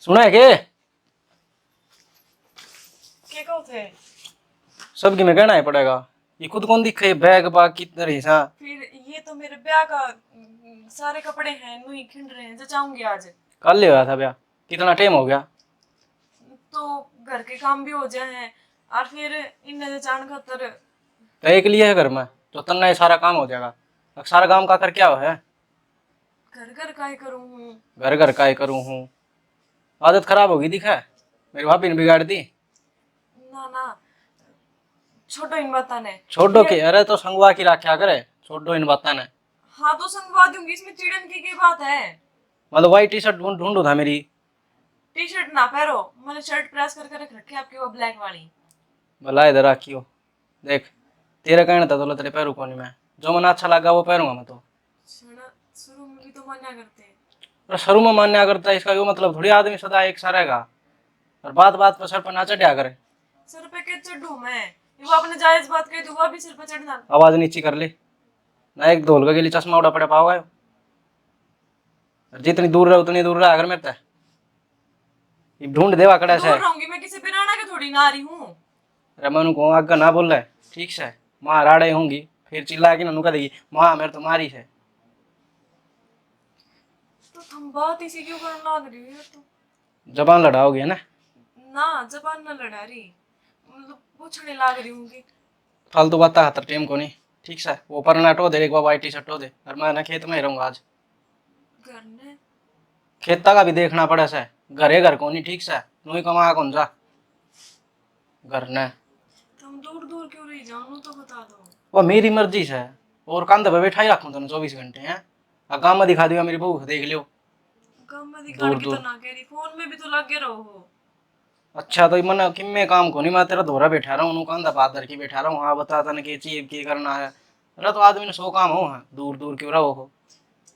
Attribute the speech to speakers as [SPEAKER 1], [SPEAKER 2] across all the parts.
[SPEAKER 1] सुना है के
[SPEAKER 2] कहो थे
[SPEAKER 1] सबकी में कहना ही पड़ेगा। ये खुद कौन दिखे बैग बाग कितने रही सा।
[SPEAKER 2] फिर ये तो मेरे ब्याह का सारे कपड़े हैं नुई खिंड रहे हैं जो चाहूंगी आज।
[SPEAKER 1] कल ले हुआ था ब्याह, कितना टाइम हो गया।
[SPEAKER 2] तो घर के काम भी हो जाए हैं और फिर इन जान खातर
[SPEAKER 1] तो एक लिए है घर में तो तन्ना ये सारा काम हो जाएगा। अब सारा काम का कर क्या हो है।
[SPEAKER 2] घर घर का ही करूँ।
[SPEAKER 1] घर घर का ही करूँ हूँ। आदत खराब होगी दिखा है, मेरी भाभी ने बिगाड़ दी।
[SPEAKER 2] ना ना छोटो इन बाता ने
[SPEAKER 1] छोड़ो के अरे तो संगवा की राख्या करे, छोड़ो इन बात ने।
[SPEAKER 2] हाँ तो संगवा दूंगी, इसमें चिड़न की बात है।
[SPEAKER 1] मतलब वाइट टी शर्ट ढूंढू था मेरी।
[SPEAKER 2] टी शर्ट ना पहरो, मैंने शर्ट प्रेस करके रख रखी है आपकी वो ब्लैक वाली।
[SPEAKER 1] भला इधर रखियो देख, तेरा कहना था तो तेरे पैरों को नहीं, मैं जो मन अच्छा लगा वो पहनूंगा मैं तो।
[SPEAKER 2] शुरू में भी तो मना करते हैं।
[SPEAKER 1] अरे शुरू में मान्या करता है इसका यो मतलब थोड़ी आदमी सदा एक सा रहेगा और बात बात पर सर पर ना चढ़ा करे।
[SPEAKER 2] सर पे के चढ़ू मैं, वो आपने जायज बात कही तो वो भी सिर पे चढ़ना।
[SPEAKER 1] आवाज नीची कर ले ना, एक धोल के लिए चश्मा उड़ा पड़ा पाओगा। जितनी दूर रहे उतनी दूर रहा अगर मेरे ये ढूंढ देवा कड़ा से।
[SPEAKER 2] दूर रहूंगी मैं, किसी पिराना के थोड़ी ना आ रही हूँ।
[SPEAKER 1] रमन को आगे ना बोल रहा है ठीक से, माँ राड़े होंगी फिर चिल्ला के ना देगी माँ मेरे तो मारी है।
[SPEAKER 2] तो तुम बात इसी क्यों करना लग रही हो तो।
[SPEAKER 1] जबान लड़ाओगे ना।
[SPEAKER 2] ना जबान ना लड़ा रही, मतलब पूछने लग रही हूँ कि
[SPEAKER 1] फालतू बात खातर टेम को नहीं ठीक से। वो पर नाटो दे एक बार वाइट टी शर्ट हो दे और मैं ना खेत में ही रहूंगा आज।
[SPEAKER 2] घर ने
[SPEAKER 1] खेता का भी देखना पड़े से, घरे घर को नहीं ठीक से, नू कमा कौन जा घर ने।
[SPEAKER 2] तुम दूर दूर क्यों रही जाओ तो बता दो।
[SPEAKER 1] वो मेरी मर्जी से, और कंधे पे बैठा ही रखूं तेन 24 घंटे हैं। काम में दिखा दिया मेरी बहू देख लियो।
[SPEAKER 2] काम में दिखाने
[SPEAKER 1] दूर
[SPEAKER 2] की
[SPEAKER 1] दूर
[SPEAKER 2] तो ना कह रही, फोन में भी तो लगे रहो हो।
[SPEAKER 1] अच्छा तो मन कि मैं काम को नहीं, मैं तेरा धोरा बैठा रहा हूँ कंधा पात धर के बैठा रहा हूँ। हाँ बता तन के चाहिए की करना है। अरे तो आदमी ने 100 काम हो है, दूर दूर क्यों रहो हो।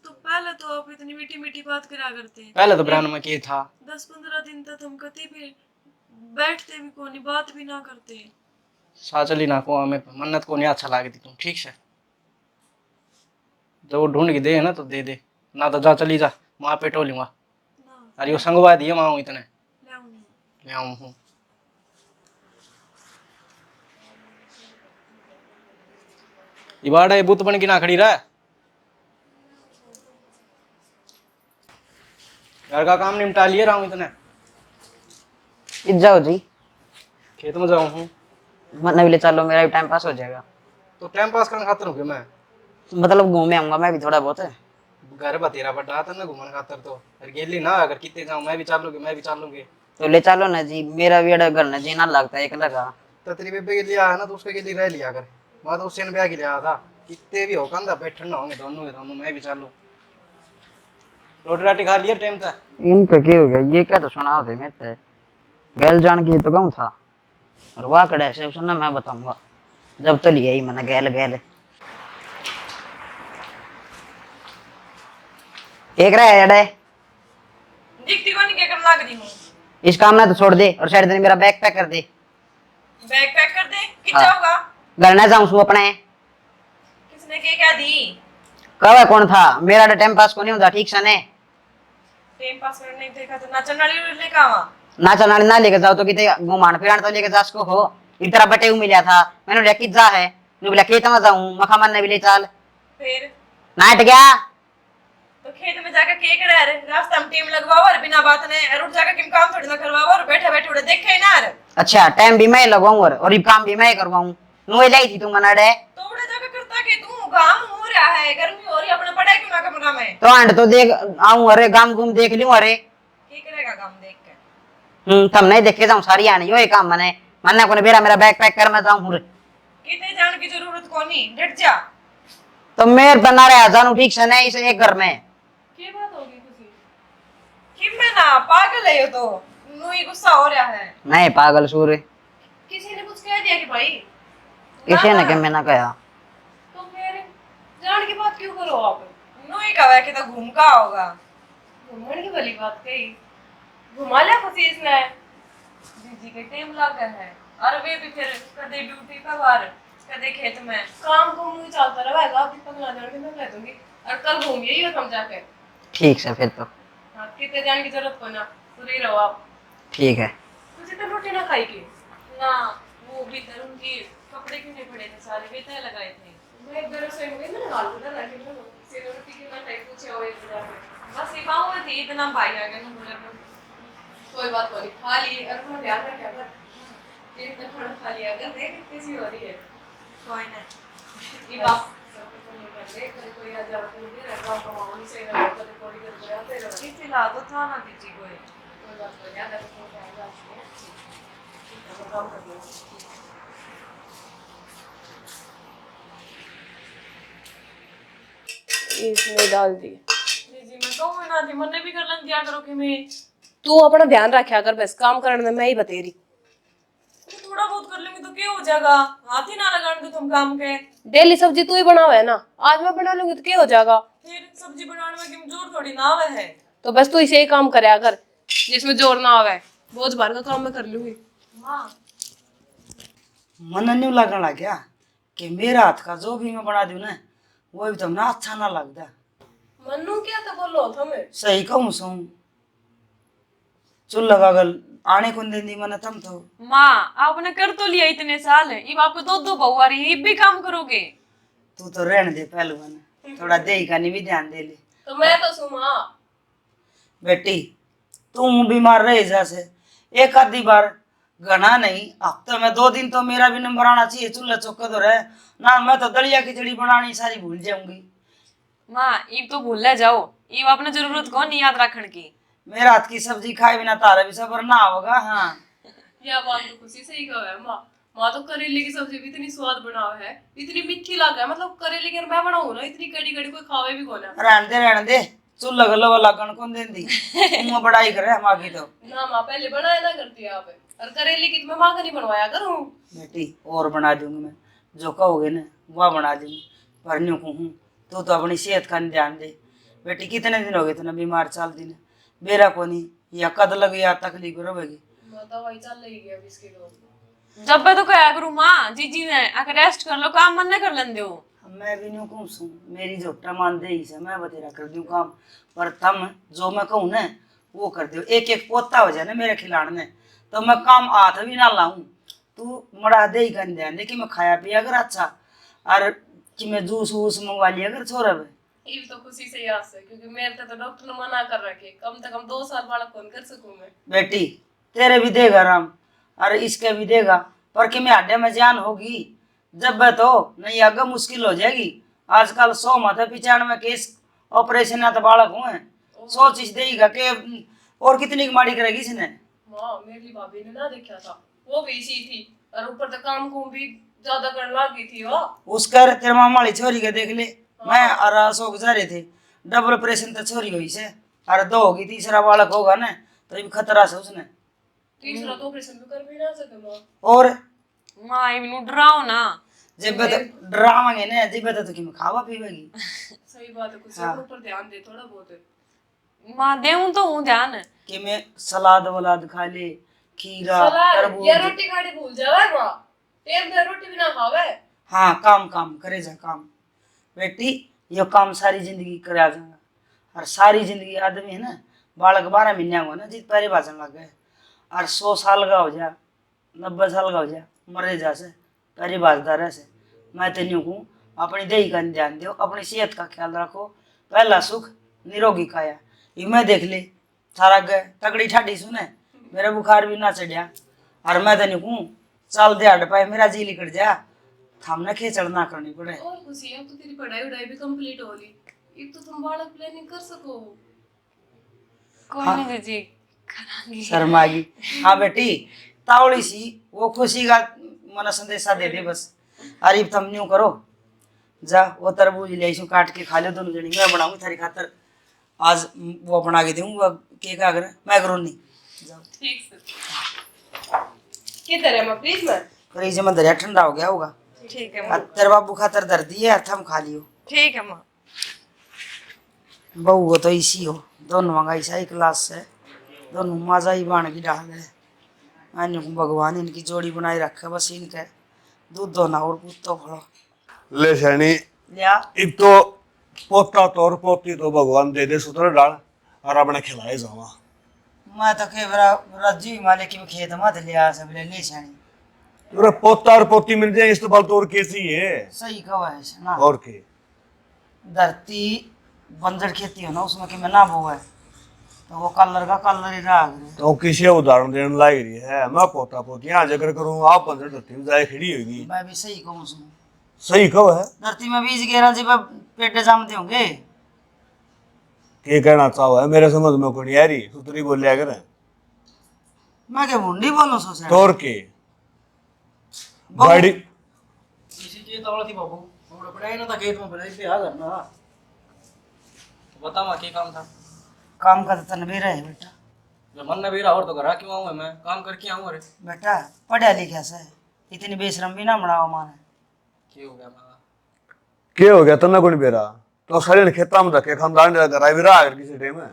[SPEAKER 2] तो पहले तो आप इतनी मीठी मीठी बात करा करते हैं।
[SPEAKER 1] पहले तो ब्रांड में के था
[SPEAKER 2] 10-15 दिन तक हम कभी भी बैठते भी को नहीं, बात भी ना करते।
[SPEAKER 1] साचली ना को हमें मन्नत को नहीं अच्छा लागती तुम ठीक से। जब वो ढूंढ के दे ना तो दे दे, ना तो जा चली जा वहां पे टोलूंगा।
[SPEAKER 2] ना
[SPEAKER 1] अरे वो संगवा दिए माँ इतने
[SPEAKER 2] ले आऊंगी।
[SPEAKER 1] ले आऊँ हूँ। ये बाड़ा ये बुत बन की ना खड़ी रहा। घर का काम निपटा लिए रहा हूँ इतने।
[SPEAKER 3] जाओ जी,
[SPEAKER 1] खेत में जाऊँ हूँ
[SPEAKER 3] मतलब ले चलो, मेरा भी टाइम पास हो जाएगा।
[SPEAKER 1] तो टाइम पास करने खातर हूँ मैं।
[SPEAKER 3] मतलब घूमे आऊंगा मैं भी थोड़ा बहुत।
[SPEAKER 1] घर बतेरा बड़ा था ना घूमने खातर तो अगर गेली ना, अगर कितने जाऊँ मैं भी चालूंगी मैं भी चालूंगी।
[SPEAKER 3] तो ले चलो ना जी, मेरा भी अड़ा घर ना जीना लगता है एक लगा।
[SPEAKER 1] तो तेरी बेबे के लिए आया ना तो उसके लिए रह लिया कर। मैं तो उससे ब्याह के लिए आया था, कितने भी हो कंधा बैठन ना होंगे दोनों के दोनों, मैं भी चालू। रोटी राटी खा लिया टाइम था।
[SPEAKER 3] इनका क्या हो गया, ये क्या तो सुना थे मैं गैल जान की तो कहूँ था और वाह कड़ा से सुनना मैं बताऊंगा जब तो लिया ही मैंने गैल गैल एक रहा है अड़े।
[SPEAKER 2] दिखती को नहीं क्या करना लग रही हूँ।
[SPEAKER 3] इस काम ना तो छोड़ दे और शायद मेरा बैग पैक कर दे।
[SPEAKER 2] बैग पैक कर दे कि
[SPEAKER 3] हाँ।
[SPEAKER 2] जाऊंगा।
[SPEAKER 3] घर ना जाऊँ अपने।
[SPEAKER 2] किसने क्या दी।
[SPEAKER 3] कब कौन था, मेरा टाइम पास को नहीं होता ठीक से ने।
[SPEAKER 2] टाइम पास करने देखा तो नाचन वाली लेके आवा।
[SPEAKER 3] ना चलना ना लेके जाओ तो कितने घुमान फिरान तो लेके जा सको हो। इतना बटे मिला था मैंने बोला कित जा है, मैं बोला खेत में जाऊं मखा मन ने भी ले चल।
[SPEAKER 2] फिर
[SPEAKER 3] नाट गया
[SPEAKER 2] तो खेत में जाकर के कर रास्ता में टीम लगवाओ और बिना बात ने और उठ जाकर किम काम थोड़ी ना करवाओ और बैठे बैठे उड़े देखे ना रे।
[SPEAKER 3] अच्छा टाइम भी मैं लगवाऊं और ये काम भी मैं करवाऊं। नुए लाई थी तू मना डे
[SPEAKER 2] तो उड़े जाकर करता के तू काम हो रहा है, गर्मी हो रही है, अपने पढ़ाई क्यों ना कमरा में।
[SPEAKER 3] तो आंड तो देख आऊं, अरे गाम घूम देख लूं अरे।
[SPEAKER 2] की करेगा काम देख के।
[SPEAKER 3] तब नहीं देखे जाऊं सारी आनी यो ये काम मने मन्ना को बेरा मेरा बैग पैक कर मैं जाऊं हूं।
[SPEAKER 2] कितने जान की जरूरत कोनी, डट जा।
[SPEAKER 3] तो मेर बना रहे जानू ठीक से नहीं इसे एक घर में।
[SPEAKER 2] की बात होगी खुशी किम में ना पागल है ये तो, नुई गुस्सा हो रहा है।
[SPEAKER 3] नहीं पागल सूर
[SPEAKER 2] किसी ने कुछ कह दिया कि भाई
[SPEAKER 3] किसी ने क्या मैंने कहा।
[SPEAKER 2] तो फिर जान की बात क्यों करो आप। नुई का वह तो घूम का होगा, घूमने की भली बात कही, घुमा लिया खुशी इसने। दीदी के टाइम लग गया है और वे भी फिर कदे ड्यूटी पे बाहर कदे खेत में काम को मुंह चलता रहेगा। आप पगला जान के मैं कह दूंगी और कल घूमिए ही हो तुम जाके।
[SPEAKER 3] ठीक से फिर तो
[SPEAKER 2] हाँ कितने जाने की जरूरत को ना। फ्री रहो आप।
[SPEAKER 3] ठीक है।
[SPEAKER 2] तुझे तो रोटी ना खाई के ना, वो भी तर उनकी कपड़े क्यों नहीं पड़े थे सारे, वे तय लगाए थे। मैं एक बार से में ना हाल बना रखी ना, से रोटी के ना टाइप पूछे और एक बार बस ये पाऊँ थी इतना भाई आ गया ना बोले कोई बात नहीं खा ली। और मैं ध्यान रखा कर एक खाना खा लिया अगर देख कैसी हो रही है। कोई ना ये बात सब तो नहीं कर ले, कभी कोई आ जाओ तो नहीं रहता तो मामूली से ना कभी कोई कर रहा तेरा किसी ला तो था ना दीजिए कोई बात नहीं याद रखो क्या है ठीक है काम कर लो। इसमें डाल दी जी मैं कहूँ ना जी मन्ने भी कर लन दिया करो कि मैं तू अपना ध्यान रखा कर, बस काम करने में मैं ही बतेरी। तो थोड़ा बहुत कर लूंगी तो क्या हो जाएगा, हाथ ही ना लगाने दो तुम काम के। डेली सब्जी तू ही बनावे है ना, आज मैं बना लूंगी तो क्या हो जाएगा। फिर सब्जी बनाने में किम जोर थोड़ी ना आवे है, तो बस तू इसे ही काम करे अगर जिसमें जोर ना आवे, बोझ भर का काम मैं कर लूंगी। हाँ
[SPEAKER 4] मन नहीं लगने लग गया कि मेरा हाथ का जो भी मैं बना दूं ना वो भी तुमने अच्छा ना लगता।
[SPEAKER 2] मन्नू क्या तो बोलो तुम्हें
[SPEAKER 4] सही कहूँ सो चूल्हा कागल आने को देंदी मैंने तुम तो
[SPEAKER 2] माँ आपने कर तो लिया इतने साल, अब आपको दो बहू आ रही है, अब भी काम करोगे।
[SPEAKER 4] तू तो रहने दे पहलवान, थोड़ा दही का नहीं भी ध्यान दे ले।
[SPEAKER 2] तो मैं तो सुमा
[SPEAKER 4] बेटी तू बीमार रहे जैसे एक आधी बार घना नहीं, हफ्ते में 2 दिन तो मेरा भी नंबर आना चाहिए चूल्हा चौके तो रहे ना। मैं तो दलिया खिचड़ी बनानी सारी भूल जाऊंगी।
[SPEAKER 2] माँ इब तो भूल जाओ, इब आपने जरूरत को नहीं याद रखने की।
[SPEAKER 4] मेरा हाथ की सब्जी खाए बिना तारा भी सबर ना होगा। हाँ
[SPEAKER 2] यह बात तो खुशी से ही कहा है माँ। माँ तो करेले की सब्जी भी इतनी स्वाद बनाओ है, इतनी मीठी लाग है, मतलब करेले की मैं बनाऊँ ना इतनी कड़ी कड़ी कोई खावे भी कौन है।
[SPEAKER 4] रहने दे चूल्हा गलो वाला लगन कौन देंदी मुँह बड़ाई करे माँ की तो
[SPEAKER 2] ना माँ पहले बनाया ना करती आप, और करेले की तो मैं माँ का नहीं बनवाया करूँ।
[SPEAKER 4] बेटी और बना दूंगी मैं, जो कहोगे ना वह बना दूंगी, पर न्यू कहूँ तू तो अपनी सेहत का ध्यान दे। बेटी कितने दिन हो गए तना बीमार चल दिन बेरा को नहीं या कद लग या तकलीफ रहेगी।
[SPEAKER 2] दवाई चल रही है अब इसकी तो जब मैं तो कहा करूँ माँ जीजी ने आकर रेस्ट कर लो, काम मन न कर लें दो।
[SPEAKER 4] मैं भी न्यू कहूँ सू मेरी झोपटा मान दे ही से मैं बतेरा कर दूँ काम, पर तम जो मैं कहूँ ना वो कर दो। एक एक पोता हो जाए ना मेरे खिलाने तो मैं काम हाथ भी ना लाऊं। तू मड़ा दे ही कर ध्यान दे कि मैं खाया पिया अगर अच्छा, और कि मैं जूस वूस मंगवा लिया अगर छोरा में।
[SPEAKER 2] ये तो खुशी से याद है क्योंकि मेरे तो डॉक्टर ने मना कर रखे कम से कम 2 साल बालक कौन कर सकूं मैं।
[SPEAKER 4] बेटी तेरे भी देगा राम और इसके भी देगा, पर कि मैं हड्डिया में जान होगी जब तो नहीं आगे मुश्किल हो जाएगी। आजकल 100 माथे 95 केस ऑपरेशन ना तो बालक हुए, सोच इस देगा कि और कितनी कमाड़ी करेगी इसने।
[SPEAKER 2] माँ मेरी भाभी ने ना देखा था, वो भी इसी थी और ऊपर तक काम को भी ज्यादा करने लगी थी वो।
[SPEAKER 4] उसकर तेरे मामा वाली छोरी के देख ले, मैं और अशोक जा रहे थे डबल ऑपरेशन तो छोरी हुई से और 2 होगी, तीसरा बालक होगा ना तो ये खतरा से उसने।
[SPEAKER 2] तीसरा तो ऑपरेशन भी कर भी ना सके माँ।
[SPEAKER 4] और
[SPEAKER 2] माँ इवनु डराओ ना,
[SPEAKER 4] जब तो डरावांगे ना जब तो कि मैं खावा पीवेगी।
[SPEAKER 2] सही बात है, कुछ ऊपर ध्यान दे थोड़ा बहुत। माँ देऊं तो हूँ ध्यान
[SPEAKER 4] कि मैं सलाद वलाद खा ले, खीरा तरबूज।
[SPEAKER 2] ये रोटी खाने भूल जावे माँ, टेम पे रोटी भी ना खावे।
[SPEAKER 4] हाँ काम काम करे जा काम। बेटी ये काम सारी जिंदगी करा जाऊंगा, और सारी जिंदगी आदमी है ना बालक 12 महीने हुआ ना जित पैरे भाषण लग गए, और 100 साल का हो जा 90 साल का हो जा मरे जा से पैरे भाजदा रह से। मैं तो नहीं कहूँ अपनी देही का ध्यान दो, अपनी सेहत का ख्याल रखो, पहला सुख निरोगी काया। ये मैं देख ले सारा गए तगड़ी ठाडी सुने मेरा बुखार भी ना चढ़िया, और मैं तो नहीं कहूँ चल दे हट पाए मेरा जी लिकट जा थामने खेचड़ ना करनी पड़े।
[SPEAKER 2] और खुशी अब तो तेरी पढ़ाई वढ़ाई भी कंप्लीट हो ली, अब तो तुम बालक प्लानिंग कर सको। कोई नहीं दीदी करांगी
[SPEAKER 4] शर्मागी। हाँ बेटी तावड़ी सी वो खुशी का मन संदेशा दे दे बस। अरे तुम न्यू करो जा वो तरबूज ले आई काट के खा लो दोनों जनी, मैं बनाऊंगी थारी खातर आज वो बना के दूंगा केक अगर मैकरोनी। जाओ
[SPEAKER 2] ठीक से किधर है मैं फ्रिज में?
[SPEAKER 4] फ्रिज में दरिया ठंडा हो गया होगा।
[SPEAKER 2] ठीक है
[SPEAKER 4] तेरे बाबू खातर दर दिए थम खा लियो।
[SPEAKER 2] ठीक है माँ।
[SPEAKER 4] बहू वो तो इसी हो दोनों मंगा ऐसा ही क्लास से दोनों मजा ही बाण की डाल है। मैंने भगवान इनकी जोड़ी बनाई रखे बस इनके दूध दोना और पुतो फड़ो
[SPEAKER 5] ले सैनी
[SPEAKER 4] लिया।
[SPEAKER 5] अब तो पोता तो और पोती तो भगवान दे दे सुतर डाल और अपने खिलाए जावा।
[SPEAKER 4] मैं तो के बरा रज्जी माले की खेत मत लिया सब ले छानी
[SPEAKER 5] तेरा पोता और पोती मिल जाए इस तो बाल तो और कैसी है।
[SPEAKER 4] सही कहा है ना।
[SPEAKER 5] और के
[SPEAKER 4] धरती बंजर खेती हो ना उसमें कि मैं ना बोए तो वो कलर का कलर ही रहा करे।
[SPEAKER 5] तो किसी उदाहरण देने लायक रही है। मैं पोता पोती यहाँ जिक्र करूँ आप पंद्रह धरती में जाए खड़ी होगी।
[SPEAKER 4] मैं भी सही कहूँ सुन
[SPEAKER 5] सही कहो है।
[SPEAKER 4] धरती में बीज गिरा जी पेटे जमते होंगे।
[SPEAKER 5] के कहना चाहो है मेरे समझ में कोई यारी सुतरी बोलिया करे।
[SPEAKER 4] मैं क्या भूंडी बोलूं सोचे
[SPEAKER 5] तोड़ के गाड़ी
[SPEAKER 1] किसी चीज तवड़ थी बाबू हमने पढ़ाई ना था खेत में पढ़ाई पे आ करना बता मां क्या काम था।
[SPEAKER 4] काम का तो तनवीर है बेटा।
[SPEAKER 1] जब मन ने बेरा और तो घर क्यों आऊं मैं काम करके आऊं। अरे
[SPEAKER 4] बेटा पढ़ा लिखा से इतनी बेशरम भी ना बनाओ माने।
[SPEAKER 1] क्या हो गया मां
[SPEAKER 5] क्या हो गया तना कौन बेरा तो सारे ने खेता में धक्के खानदान कराई भी रहा है किसी टाइम में।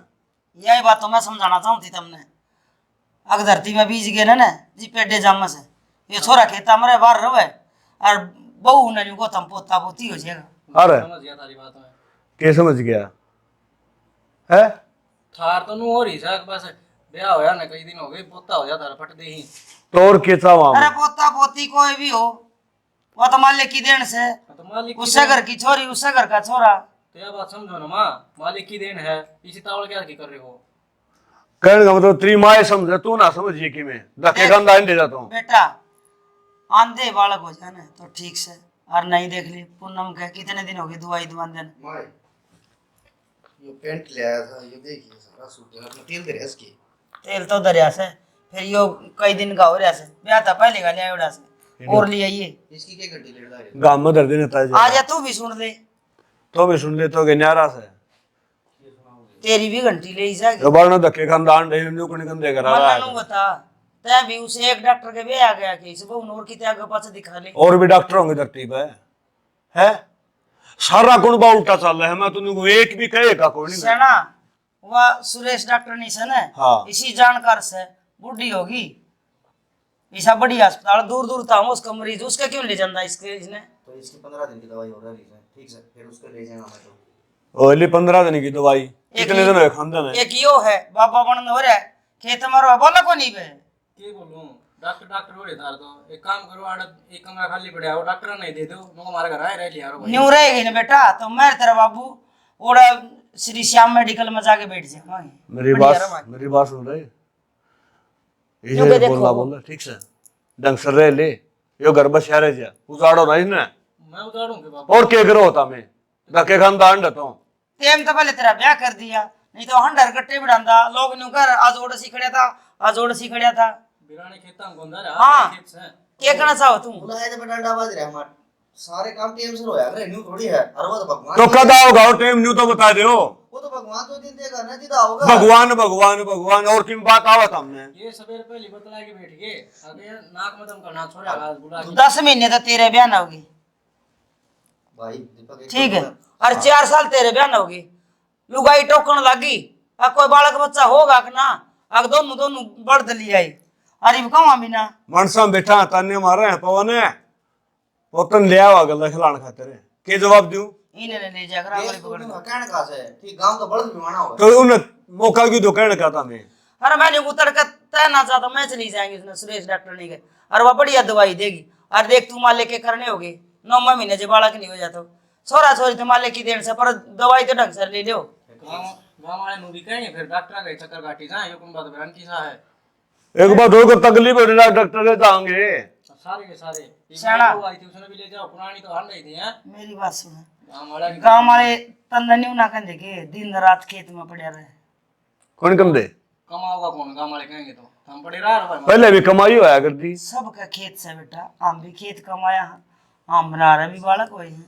[SPEAKER 4] यही बात तो मैं समझाना चाहूँ थी तुमने। अगर धरती में बीज गिरे ना जी पेटे जम से ये छोरा खेता मरे बाहर रहे और बहू ने को तम पोता पोती हो जाएगा।
[SPEAKER 5] अरे
[SPEAKER 1] समझ गया तारी बात में
[SPEAKER 5] क्या समझ गया है।
[SPEAKER 1] थार तो नु हो रही सक बस ब्याह होया ना कई दिन हो गए पोता हो जाता फट दे ही
[SPEAKER 5] तोड़ के चावा
[SPEAKER 4] अरे पोता पोती कोई भी हो वो तो मालिक की देन से
[SPEAKER 1] तो मालिक
[SPEAKER 4] उससे घर की छोरी उससे घर का छोरा।
[SPEAKER 1] तो यह बात समझो ना मां मालिक की देन है इसी तावड़ क्या की कर रहे हो।
[SPEAKER 5] कहने का मतलब तेरी माए समझे तू ना समझिए कि मैं धक्के खानदान दे जाता हूँ।
[SPEAKER 4] बेटा आंधे बालक हो जाए ना तो ठीक से और नहीं देख ली पूनम के कितने दिन हो गए दवाई दुआन दिन।
[SPEAKER 1] माय ये पेंट ले आया था ये देखिए सारा सूट है अपना तेल दे रहा है इसकी
[SPEAKER 4] तेल तो दरिया से फिर यो कई दिन का हो रहा से ब्याह था पहले का लिया उड़ा से और ले आइए
[SPEAKER 1] इसकी क्या गड्डी लेड़ा है।
[SPEAKER 5] गांव में दर्द नहीं था
[SPEAKER 4] आ जा तू भी सुन ले
[SPEAKER 5] तो भी सुन ले तो न्यारा से
[SPEAKER 4] तेरी भी घंटी ले जाएगी।
[SPEAKER 5] जो बार ना धक्के खानदान दे न्यू कने कंदे करा रहा
[SPEAKER 4] मल्ला नु बता तै भी उसे एक डॉक्टर के भी आ गया कि इस बहु नूर की त्याग पास दिखा ले।
[SPEAKER 5] और भी डॉक्टर होंगे धरती पे है सारा गुण बा उल्टा चल रहा है। मैं तुमको एक भी कहेगा कोई नहीं।
[SPEAKER 4] सेना वह सुरेश डॉक्टर नहीं से ना
[SPEAKER 5] हाँ।
[SPEAKER 4] इसी जानकार से बुढ़ी होगी ऐसा बड़ी अस्पताल दूर दूर था उसका मरीज उसका क्यों ले जाता इसके इसने।
[SPEAKER 1] तो इसकी 15 दिन की दवाई हो रही है ठीक है फिर उसको ले जाएगा मैं तो
[SPEAKER 5] ओली 15 दिन की दवाई कितने दिन हुए खानदान है।
[SPEAKER 4] एक यो है बाबा बन हो रहा है खेत मारो बोला को नहीं बे
[SPEAKER 1] के बोलूं डॉक्टर हो रहे थार तो एक काम करो आड़ एक कमरा खाली पड़ा है डॉक्टर नहीं दे दो नो हमारे घर आए रह लिया रो भाई
[SPEAKER 4] न्यू रहेगी ना बेटा तो मैं तेरा बाबू ओड़ा श्री श्याम मेडिकल में जाके बैठ जाऊंगा।
[SPEAKER 5] मेरी बात सुन रहे ये बोलना ठीक से ढंग से रह ले यो घर बस यार जा उजाड़ो नहीं ना
[SPEAKER 1] मैं उतारूंगा बाबा
[SPEAKER 5] और क्या करो होता मैं धक्के खानदान देता हूँ।
[SPEAKER 4] तेम तो पहले तेरा ब्याह कर दिया नहीं तो हंडर कट्टे बिड़ांदा लोग न्यू कर आज ओड़ सीखड़िया था आज ओड़ सीखड़िया था
[SPEAKER 1] बिराने खेता में गोंदा रे
[SPEAKER 4] हाँ।
[SPEAKER 1] खेत से
[SPEAKER 4] क्या कहना चाहो तुम।
[SPEAKER 6] बुलाए तो बेटा डाबाज रहे हमारे सारे काम टाइम से होया करे न्यू थोड़ी है और वो तो भगवान
[SPEAKER 5] तो कद आओगा और टाइम न्यू तो बता दो।
[SPEAKER 6] वो तो भगवान तो दिन देगा ना जिदा होगा
[SPEAKER 5] भगवान भगवान भगवान और किन बात आवत हमने
[SPEAKER 1] ये सवेरे पहले बतला के बैठ गए अबे नाक में दम करना छोड़ा आज बुला के
[SPEAKER 4] 10 महीने तो तेरे ब्याह ना होगी
[SPEAKER 6] भाई दीपक
[SPEAKER 4] ठीक है और 4 साल तेरे ब्याह ना होगी लुगाई टोकन लगी अब कोई बालक बच्चा होगा कि ना अब दोनों दोनों बढ़ दली आई अरे कहूँ बिना
[SPEAKER 5] मनसा बैठा ताने मारे हैं पवन है पोतन ले आवा गला खिलान खातिर के जवाब दूं
[SPEAKER 4] इन्हें ले जाकर आंगली पकड़ के।
[SPEAKER 6] कहने का से ठीक गांव तो बड़ा भी माना होगा
[SPEAKER 5] तो उन मौका की तो कहने का था मैं
[SPEAKER 4] अरे मैंने उतर कर तैना चाहता मैं चली जाएंगे उसने सुरेश डॉक्टर नहीं गए और वह बढ़िया दवाई देगी और देख तू माले के करने होगी 9 महीने जो बालक नहीं हो जाता छोरा छोरी तो माले की देन से पर दवाई तो ढंग से ले लो।
[SPEAKER 1] गांव वाले नु भी कहेंगे फिर डॉक्टर गए चक्कर काटी जा ये कौन बात बयान की सा है
[SPEAKER 5] एक बात होगा तकलीफ है डॉक्टर ले जाएंगे
[SPEAKER 1] सारे के सारे
[SPEAKER 4] शाना।
[SPEAKER 1] आई थी उसने भी ले जाओ पुरानी तो हट रही थी हैं
[SPEAKER 4] मेरी बात सुनो
[SPEAKER 1] गांव वाला
[SPEAKER 4] गाँव वाले तंदनी ना कहते के दिन रात खेत में पड़े रहे
[SPEAKER 5] कौन कम दे
[SPEAKER 1] कमाओगा कौन गांव वाले कहेंगे तो हम पड़े रहा भाई
[SPEAKER 5] पहले भी कमाई होया करती
[SPEAKER 4] सबका खेत से बेटा हम भी खेत कमाया हम बना रहे भी बालक हुए हैं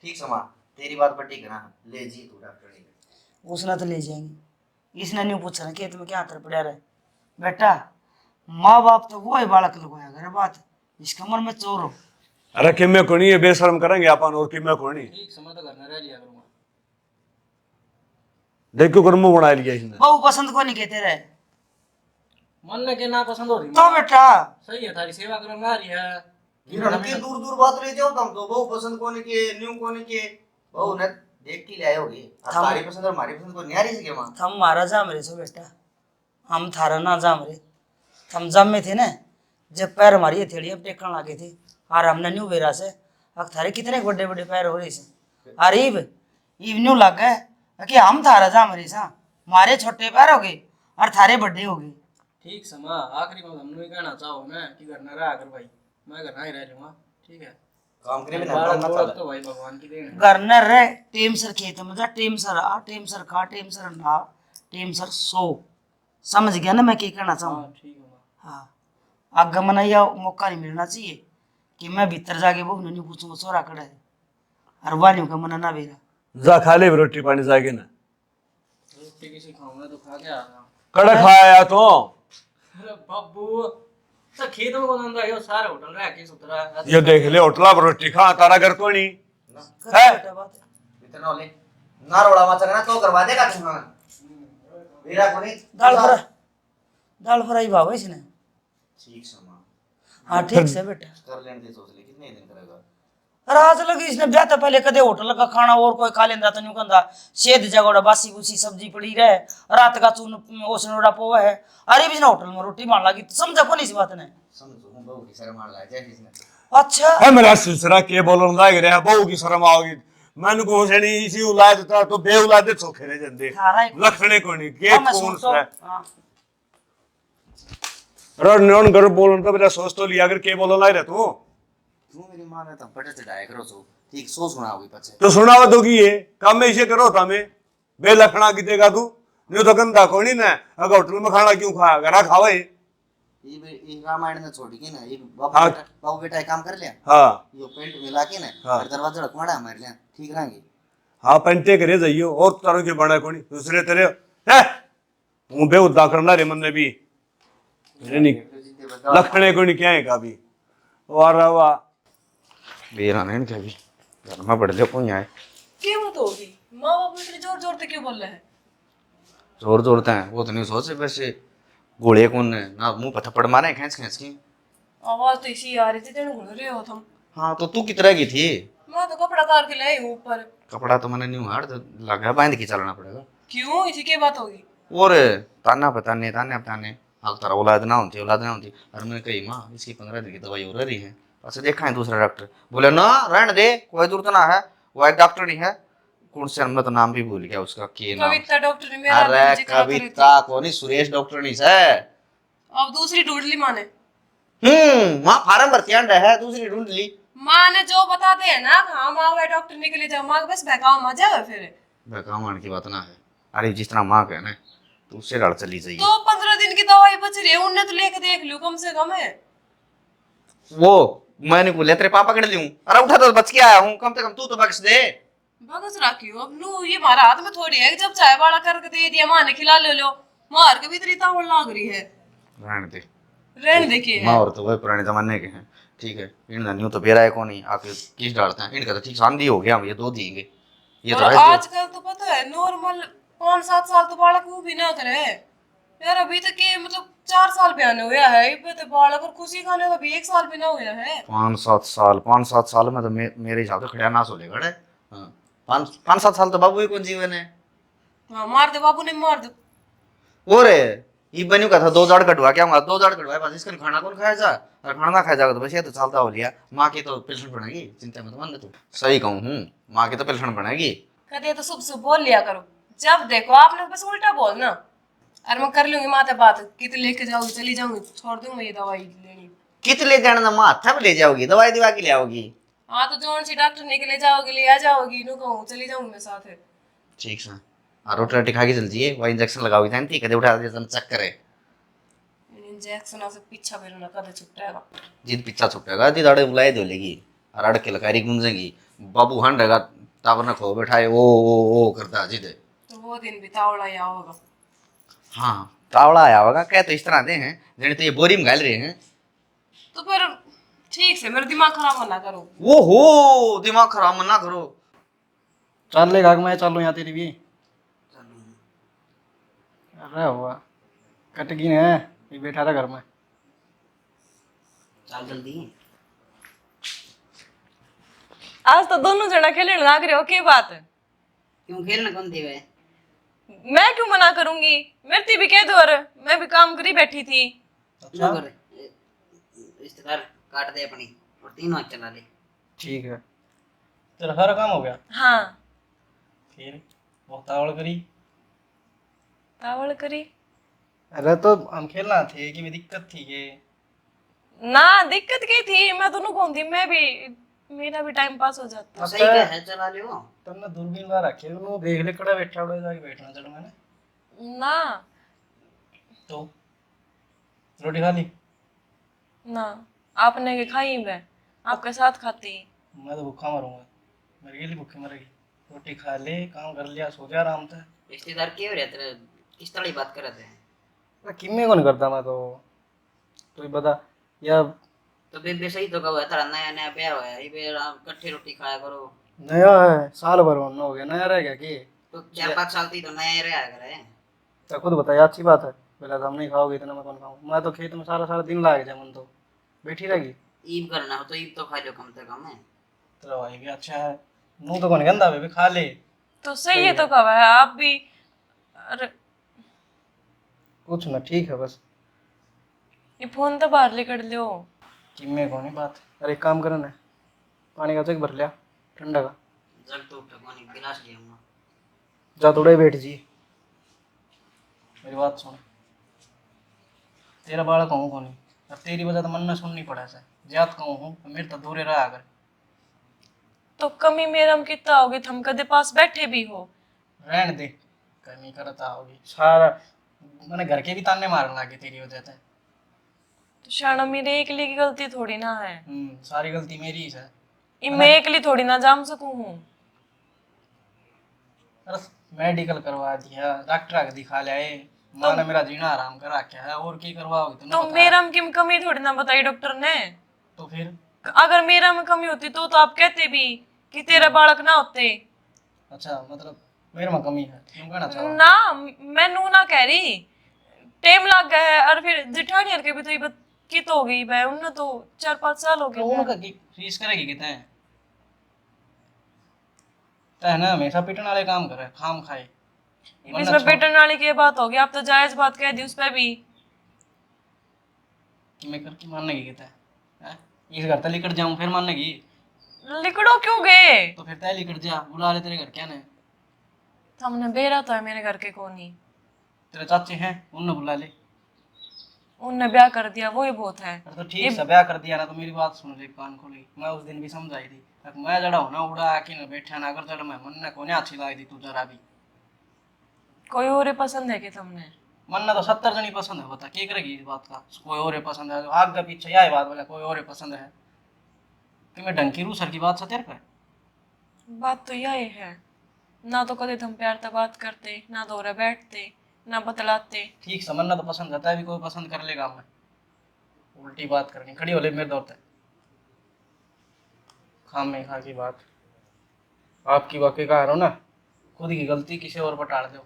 [SPEAKER 6] ठीक समा तेरी बात पर ठीक है ना ले जी तू डॉक्टर नहीं
[SPEAKER 4] उसने तो ले जाएंगे इसने नहीं पूछा खेत में क्या अंतर पड़ा रहे बेटा माँ बाप तो वो है बालक लगाया घर बात इसके मन में चोर हो
[SPEAKER 5] अरे कि मैं कोनी है बेशरम करेंगे अपन और कि मैं कोनी
[SPEAKER 1] ठीक समय तो घर में रह लिया करूंगा
[SPEAKER 5] देखो कर मुंह बना लिया इसने
[SPEAKER 4] बहु पसंद को नहीं कहते रहे
[SPEAKER 1] मन ने के ना पसंद हो रही
[SPEAKER 4] तो बेटा
[SPEAKER 1] सही है थारी सेवा करना रही है
[SPEAKER 6] गिरन के दूर दूर बात ले जाओ तुम तो बहु पसंद कोने के न्यू कोने के बहु ने देख के ले आए होगी अब
[SPEAKER 4] हम-
[SPEAKER 6] तारी पसंद और हमारी पसंद को न्यारी से के मां
[SPEAKER 4] थम महाराजा मेरे सो बेटा हम थारा ना जाम रे, हम जम में थे ना, जब पैर हमारी हथेली अब टेकने लगे थे, और हमने न्यू बेरा से अब थारे कितने बड़े बड़े पैर हो रहे से, अरे इब न्यू लग गए कि हम थारा जाम रे सा, हमारे छोटे पैर हो गए और थारे बड़े हो गए।
[SPEAKER 1] ठीक समा आखिरी में हम नहीं कहना चाहो ना कि घर न रहा कर भाई, मैं घर ना ही रह लूंगा, ठीक है।
[SPEAKER 6] काम करे बिना
[SPEAKER 1] बारह
[SPEAKER 6] काम मत
[SPEAKER 1] जोड़
[SPEAKER 6] चला।
[SPEAKER 1] तो भाई भगवान की देन है।
[SPEAKER 4] घर न रहे टेम सर खेत में जा, टेम सर आ, टेम सर खा, टेम सर ना, टेम सर सो, समझ गया ना मैं क्या कहना चाहूँ।
[SPEAKER 1] हाँ ठीक है।
[SPEAKER 4] हाँ, आगे मना यह मौका नहीं मिलना चाहिए कि मैं भीतर जाके वो नहीं पूछूंगा सोरा कड़ा है, और वालियों का मना ना बेरा।
[SPEAKER 5] जा खा ले रोटी पानी जाके ना,
[SPEAKER 1] रोटी किसी खाऊंगा तो खा के आ रहा हूँ।
[SPEAKER 5] कड़ा खाया तो
[SPEAKER 1] अरे बाबू तो खेत में कौन रहा है, सारे होटल रहा के सुतरा
[SPEAKER 5] ये देख ले होटला पर रोटी खा, तारा घर को नहीं है।
[SPEAKER 4] बेटा बात है।
[SPEAKER 6] इतना ले ना रोड़ा मत करना तो करवा देगा तुम। मेरा को नहीं
[SPEAKER 4] दाल फ्राई भाव है इसने।
[SPEAKER 6] ठीक समा
[SPEAKER 4] हाँ ठीक से बेटा।
[SPEAKER 6] कर लेने दे, सोच ले कितने दिन करेगा।
[SPEAKER 4] अरे आज लगी इसने ब्याह तो पहले कदे होटल का खाना और कोई खा लेंदा तो न्यू कहंदा सेध जगोड़ा बासी बुसी सब्जी पड़ी रहे, रात का चून ओसनोड़ा पोवा है, अरे भी ना होटल में रोटी मान लगी, समझा को नहीं इस बात ने।
[SPEAKER 6] समझो हम बहू की शर्म आ जाए जैसे इसने।
[SPEAKER 4] अच्छा
[SPEAKER 5] है मेरा ससुरा के बोलन लाग रहा बहू की शर्म आओगी, मन को सेनी इसी औलाद था तो बे औलाद चोखे रह जंदे
[SPEAKER 4] थारा ही
[SPEAKER 5] लखने को नहीं के
[SPEAKER 4] हाँ, मैं
[SPEAKER 5] कौन
[SPEAKER 4] सोचता
[SPEAKER 5] सा
[SPEAKER 4] हूँ। हाँ।
[SPEAKER 5] रो नॉन घर बोलन तो मेरा सोच तो लिया अगर के बोलन लाग रहा
[SPEAKER 6] तू मेरी मां ने तो पटे से डाय करो सो ठीक सो सुनाओगी पछे
[SPEAKER 5] तो सुनावा दोगी ये काम में इसे करो था में बे लखना की देगा तू नहीं तो गंदा को नहीं ना, अगर होटल में खाना क्यों खाया, घर खावे।
[SPEAKER 6] ये रामायण ने छोड़ के ना ये
[SPEAKER 5] हाँ।
[SPEAKER 6] बाबू बेटा एक काम कर लिया,
[SPEAKER 5] हाँ
[SPEAKER 6] यो पेंट मिला के ना
[SPEAKER 5] हाँ।
[SPEAKER 6] और दरवाजा रखवाड़ा हमारे लिए ठीक रहेंगे।
[SPEAKER 5] हाँ पेंटे करे जाइयो और तरह के बड़ा कोनी दूसरे तेरे है मुंह बे उदा करना रे मन ने भी मेरे नहीं लखने को नहीं क्या है का भी वाह वाह
[SPEAKER 6] बेरा नहीं क्या भी घर में बढ़ ले कोई आए
[SPEAKER 2] क्या बात होगी, माँ बाप इतने जोर जोर से क्यों बोल रहे हैं?
[SPEAKER 6] जोर जोरते हैं वो तो नहीं सोचे वैसे गोले कौन है ना मुंह पर थप्पड़ मारे खींच खींच की।
[SPEAKER 2] आवाज तो इसी आ रही थी, तेरे घुल रहे हो तुम।
[SPEAKER 6] हाँ तो तू कितना की थी।
[SPEAKER 2] मैं तो कपड़ा तार के लाई हूँ ऊपर।
[SPEAKER 6] कपड़ा तो मैंने न्यू हार तो लगा बांध के चलना पड़ेगा।
[SPEAKER 2] क्यों, इसी की बात होगी?
[SPEAKER 6] और ताना बताने अब तारा औलाद ना होती और मैंने कही माँ इसकी 15 दिन की दवाई हो रही है। अच्छा देखा है दूसरा डॉक्टर बोले ना रहने दे कोई जरूरत ना है, वो एक डॉक्टर नहीं है कौन से, हमने तो नाम भी भूल गया उसका के नाम।
[SPEAKER 2] कविता डॉक्टर ने मेरा
[SPEAKER 6] अरे
[SPEAKER 2] जिक्र करी थी।
[SPEAKER 6] कविता को नहीं सुरेश डॉक्टर नहीं है।
[SPEAKER 2] अब दूसरी ढूंढ ली माँ ने।
[SPEAKER 6] माँ फार्म भरती है दूसरी ढूंढ ली।
[SPEAKER 2] माँ ने जो बताते हैं ना, हाँ माँ वह डॉक्टर निकले जाओ, माँ बस बहकाओ मत जाओ फिर।
[SPEAKER 6] बेकामान की बात ना है, अरे जिस तरह माँ कहना तो उससे लड़ चली जाइए।
[SPEAKER 2] तो 15 दिन की दवाई बच रही है, उनने तो लेके देख लियो कम से कम है।
[SPEAKER 6] वो मैंने बोले तेरे पापा कड़ लूं, अरे उठा तो बच के आया हूँ, कम से कम तू तो बख्श दे।
[SPEAKER 2] बगस रखियो अब नू, ये हमारा हाथ में थोड़ी है कि जब चाय वाला करके दे दिया माँ ने खिला ले लो, मार के भी इतनी तावड़ लाग रही है।
[SPEAKER 6] रहने दे
[SPEAKER 2] रहने देखिए
[SPEAKER 6] माँ और तो वही पुराने जमाने के हैं, ठीक है इन न्यू तो बेरा है कौन ही आके किस डालते हैं, इनका तो ठीक शांति हो गया, हम ये 2 देंगे ये तो
[SPEAKER 2] और
[SPEAKER 6] ऐसे।
[SPEAKER 2] आजकल तो पता है नॉर्मल 5-7 साल तो बालक वो भी ना करे यार, अभी तक के मतलब 4 साल भी आने हुआ है ये तो बालक, और खुशी खाने का भी 1 साल भी ना हुआ है।
[SPEAKER 6] 5-7 साल में तो मेरे हिसाब से खड़ा नाश हो लेगा। हाँ 5-7 साल तो बाबू ही कौन जीवन है।
[SPEAKER 2] हाँ मार दे बाबू ने, मार दे।
[SPEAKER 6] और ये बनू का था 2 दाड़ कटवा क्या होगा, 2 दाड़ कटवाए बस इसका खाना कौन खाया जा, और खाना ना खाया जाएगा तो बस ये तो चलता हो लिया। माँ की तो पेंशन बढ़ेगी, चिंता मत मान तू, सही कहूँ माँ की तो पेंशन बढ़ेगी।
[SPEAKER 2] कदे तो सुबह सुबह बोल लिया करो, जब देखो आपने बस उल्टा बोलना। अरे मैं कर लूंगी माता बात, कित लेके जाऊंगी चली जाऊंगी, छोड़ दूंगी ये दवाई लेनी।
[SPEAKER 6] कित ले जाना माँ था ले जाओगी, दवाई दिवा के ले आओगी।
[SPEAKER 2] हाँ तो जोन सी डॉक्टर निकले जाओगी ले आ जाओगी, नु कहूँ चली जाऊंगी मैं साथ है।
[SPEAKER 6] ठीक है रोटी रोटी खा के चलती है, वह इंजेक्शन लगाओगी जानती कदे उठा दे चक्कर है
[SPEAKER 2] इंजेक्शन से पीछा फिर ना कदे छुटेगा।
[SPEAKER 6] जिद पीछा छुटेगा जिद अड़े बुलाई दो लेगी और अड़ के लकारी गूंजेगी, बाबू हंडेगा टावर न खो बैठाए ओ करता जिद।
[SPEAKER 2] तो वो दिन भी तावड़ा या होगा।
[SPEAKER 6] हाँ तावड़ा आया होगा क्या, तो इस तरह दे हैं जने तो ये बोरी में घाल रहे हैं।
[SPEAKER 2] तो फिर ठीक से मेरा दिमाग खराब ना करो।
[SPEAKER 6] वो हो दिमाग खराब मत ना करो।
[SPEAKER 1] चल ले मैं चलूँ यहाँ तेरी भी अरे हुआ कट गई है ये बैठा रहा घर में।
[SPEAKER 4] चल जल्दी।
[SPEAKER 2] आज तो दोनों जना खेलने लग रहे हो, की बात है?
[SPEAKER 4] क्यों खेलना कौन थी वे?
[SPEAKER 2] मैं क्यों मना करूंगी, मेरी भी कह दो, और मैं भी काम करी बैठी थी।
[SPEAKER 1] अच्छा
[SPEAKER 3] रिश्तेदार काट दे अपनी और तीनों चला ले।
[SPEAKER 1] ठीक है, तेरा सारा काम हो गया?
[SPEAKER 2] हाँ।
[SPEAKER 1] फिर बहुत तावड़ करी।
[SPEAKER 2] तावड़ करी?
[SPEAKER 1] अरे तो हम खेलना थे कि में दिक्कत थी के?
[SPEAKER 2] ना दिक्कत की थी, मैं दोनों कौन थी, मैं भी, मेरा भी टाइम पास हो जाता।
[SPEAKER 3] सही का है, चला ले वो।
[SPEAKER 1] तुमने दूरबीन ला रखी है, वो देख ले कड़ा बैठा उड़े जाके बैठना चढ़ मैंने।
[SPEAKER 2] ना
[SPEAKER 1] तो रोटी खा ली?
[SPEAKER 2] ना, आपने के खाई, मैं आपके साथ खाती।
[SPEAKER 1] मैं तो भूखा मरूंगा, मेरे लिए भूखे मरेगी। रोटी खा ले, काम कर लिया, सो जा आराम से।
[SPEAKER 3] रिश्तेदार क्यों रहते रहे, किस तरह की बात कर रहे थे?
[SPEAKER 1] किम्मे को नहीं करता मैं तो ही बता या
[SPEAKER 3] तो बेबे सही तो कहो, तेरा नया नया प्यार होया, ये बेर आप इकट्ठे रोटी खाया करो।
[SPEAKER 1] नया है, साल भर होना हो गया, नया रह गया कि?
[SPEAKER 3] तो 4-5 साल थी तो नया ही रहा करे।
[SPEAKER 1] तो खुद बताया, अच्छी बात है। पहले तो हम नहीं खाओगे इतना, मैं कौन खाऊं? मैं तो खेत में सारा सारा दिन लाग जाए, मन तो बैठी रहेगी।
[SPEAKER 3] ईब करना हो तो ईब तो खा लो कम से कम है।
[SPEAKER 1] तेरा भाई भी अच्छा है, मुंह तो कौन गंदा बेबी, खा ले।
[SPEAKER 2] तो सही है तो कब है आप भी। अरे
[SPEAKER 1] कुछ ना, ठीक है बस।
[SPEAKER 2] ये फोन तो बाहर लेकर लो।
[SPEAKER 1] किम्मे को नहीं बात। अरे एक काम करना है, पानी का जग भर लिया ठंडा का।
[SPEAKER 3] जग तो उठा पानी गिलास लिया हूँ।
[SPEAKER 1] जा थोड़ा ही बैठ जी, मेरी बात सुन। तेरा बालक हूँ को नहीं, अब तेरी वजह तो मन में सुननी पड़ा से ज्यादा कहूँ हूँ, मेरे तो दूरे रहा अगर।
[SPEAKER 2] तो कमी मेरा हम कितना होगी, थम कदे पास बैठे भी हो।
[SPEAKER 1] रहने दे, कमी करता होगी सारा। मैंने घर के भी ताने मारने लगे तेरी वजह से।
[SPEAKER 2] तो शाना मेरे एकली की गलती थोड़ी ना है,
[SPEAKER 1] सारी गलती मेरी ही है।
[SPEAKER 2] ये मैं एकली थोड़ी ना जाम सकूं हूँ।
[SPEAKER 1] अरे मेडिकल करवा दिया, डॉक्टर आके दिखा लाए, माँ ने मेरा जीना आराम कर रखा है, और की करवाओगे तुमने
[SPEAKER 2] तो
[SPEAKER 1] बता।
[SPEAKER 2] मेरा में की कमी थोड़ी ना बताई डॉक्टर ने।
[SPEAKER 1] तो फिर
[SPEAKER 2] अगर मेरा में कमी होती तो आप कहते भी कि तेरा बालक ना होते।
[SPEAKER 1] अच्छा, मतलब मेरे में कमी है क्यों कहना चाहो?
[SPEAKER 2] ना, मैं नू ना कह रही, टाइम लग गया है, और फिर जेठानी के भी तो ये की तो हो गई भाई, उन्हें तो 4-5 साल हो
[SPEAKER 1] तो
[SPEAKER 2] गए।
[SPEAKER 1] उनका की फीस करेगी कितने? तय ना हमेशा पिटने वाले काम करे, खाम खाए।
[SPEAKER 2] इसमें बेटन वाली की बात होगी, आप तो जायज बात कह दी उस पे भी।
[SPEAKER 1] कि मैं करके मानने की कितना है? इस घर तक लेकर जाऊं फिर मानने की?
[SPEAKER 2] लिकड़ो क्यों गए?
[SPEAKER 1] तो फिर तय लेकर जा, बुला ले तेरे घर क्या ने?
[SPEAKER 2] हमने बेरा तो है मेरे घर के कोनी,
[SPEAKER 1] तेरे चाचे हैं, उन्हें बुला ले।
[SPEAKER 2] उनने ब्याह कर दिया, वो ही बहुत है।
[SPEAKER 1] अरे तो ठीक से ब्याह कर दिया ना, तो मेरी बात सुन ले कान खोली। मैं उस दिन भी समझाई थी, मैं जड़ा हूं ना उड़ा आके ना बैठा ना, अगर जड़ मैं मन ने कोने अच्छी लाई थी तू जरा भी।
[SPEAKER 2] कोई और पसंद है कि तुमने?
[SPEAKER 1] मन ने तो 70 जनी पसंद है, बता क्या करेगी इस बात का? कोई और पसंद है, आगे पीछे यही बात बोला, कोई और पसंद है। कि मैं ढंग की रू सर की बात सतेर पे।
[SPEAKER 2] बात तो यही है ना, तो कदे तुम प्यार से बात करते ना, दोरे बैठते ना, बतलाते।
[SPEAKER 1] ठीक समझना तो पसंद रहता है, भी कोई पसंद कर लेगा। मैं उल्टी बात करनी, खड़ी हो ले मेरे दौर तक। खाम में खा की बात आपकी वाकई कह रहा हो ना, खुद की गलती किसी और पर टाल दो।